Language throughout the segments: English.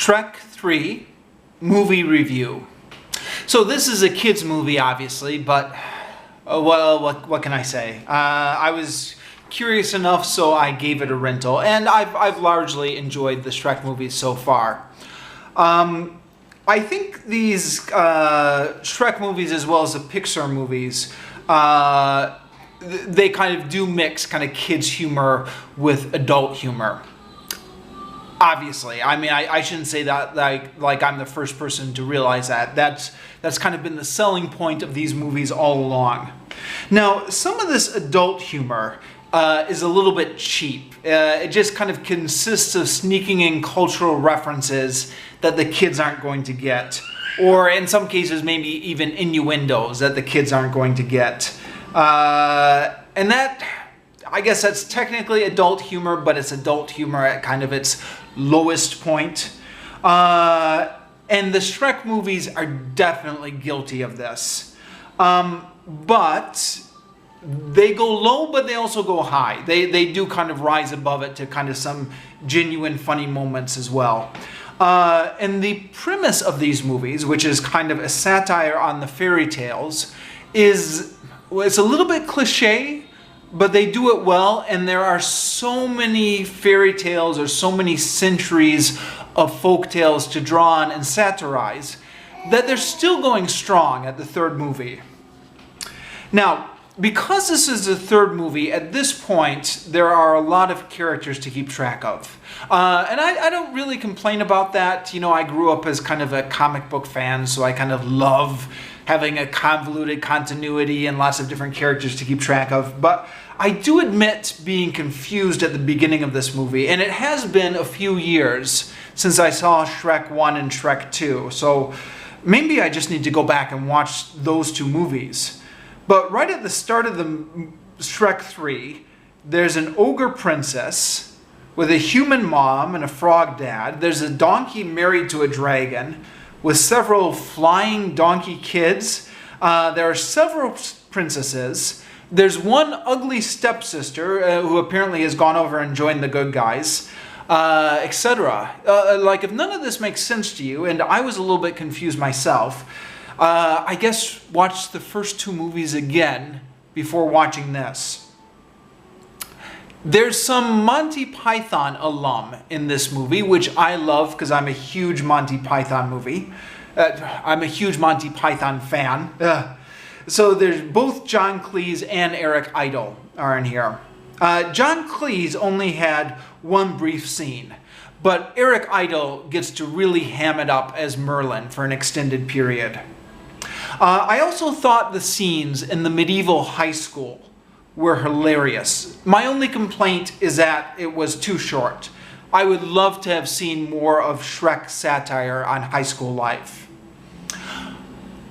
Shrek 3 movie review. So this is a kids movie, obviously, but well, what can I say? I was curious enough, so I gave it a rental, and I've largely enjoyed the Shrek movies so far. I think these Shrek movies, as well as the Pixar movies, they kind of do mix kind of kids humor with adult humor. Obviously, I mean, I shouldn't say that like I'm the first person to realize that. That's kind of been the selling point of these movies all along. Now, some of this adult humor is a little bit cheap. It just kind of consists of sneaking in cultural references that the kids aren't going to get. Or in some cases, maybe even innuendos that the kids aren't going to get. And that, I guess that's technically adult humor, but it's adult humor at kind of its lowest point. And the Shrek movies are definitely guilty of this. But they go low, but they also go high. They do kind of rise above it to kind of some genuine funny moments as well. And the premise of these movies, which is kind of a satire on the fairy tales, it's a little bit cliche, but they do it well, and there are so many fairy tales or so many centuries of folk tales to draw on and satirize that they're still going strong at the third movie. Now, because this is the third movie, at this point, there are a lot of characters to keep track of. And I don't really complain about that. You know, I grew up as kind of a comic book fan, so I kind of love having a convoluted continuity and lots of different characters to keep track of. But I do admit being confused at the beginning of this movie, and it has been a few years since I saw Shrek 1 and Shrek 2. So maybe I just need to go back and watch those two movies. But right at the start of the Shrek 3, there's an ogre princess with a human mom and a frog dad. There's a donkey married to a dragon with several flying donkey kids. There are several princesses. There's one ugly stepsister who apparently has gone over and joined the good guys, etc. Like, if none of this makes sense to you, and I was a little bit confused myself, I guess watch the first two movies again before watching this. There's some Monty Python alum in this movie, which I love because I'm a huge Monty Python I'm a huge Monty Python fan. So there's both John Cleese and Eric Idle are in here. John Cleese only had one brief scene, but Eric Idle gets to really ham it up as Merlin for an extended period. I also thought the scenes in the medieval high school were hilarious. My only complaint is that it was too short. I would love to have seen more of Shrek satire on high school life.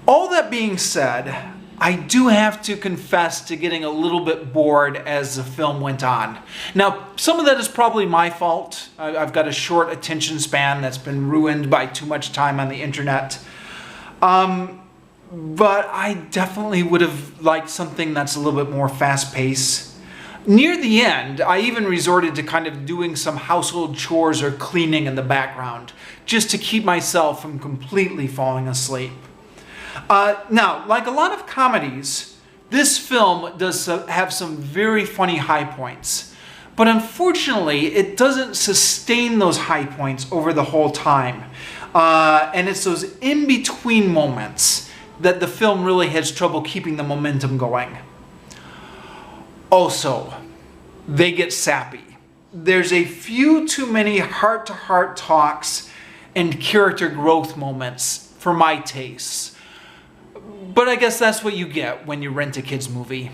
All that being said, I do have to confess to getting a little bit bored as the film went on. Now, some of that is probably my fault. I've got a short attention span that's been ruined by too much time on the internet. But I definitely would have liked something that's a little bit more fast-paced. Near the end, I even resorted to kind of doing some household chores or cleaning in the background, just to keep myself from completely falling asleep. Now, like a lot of comedies, this film does have some very funny high points. But unfortunately, it doesn't sustain those high points over the whole time. And it's those in-between moments that the film really has trouble keeping the momentum going. Also, they get sappy. There's a few too many heart-to-heart talks and character growth moments for my tastes. But I guess that's what you get when you rent a kids' movie.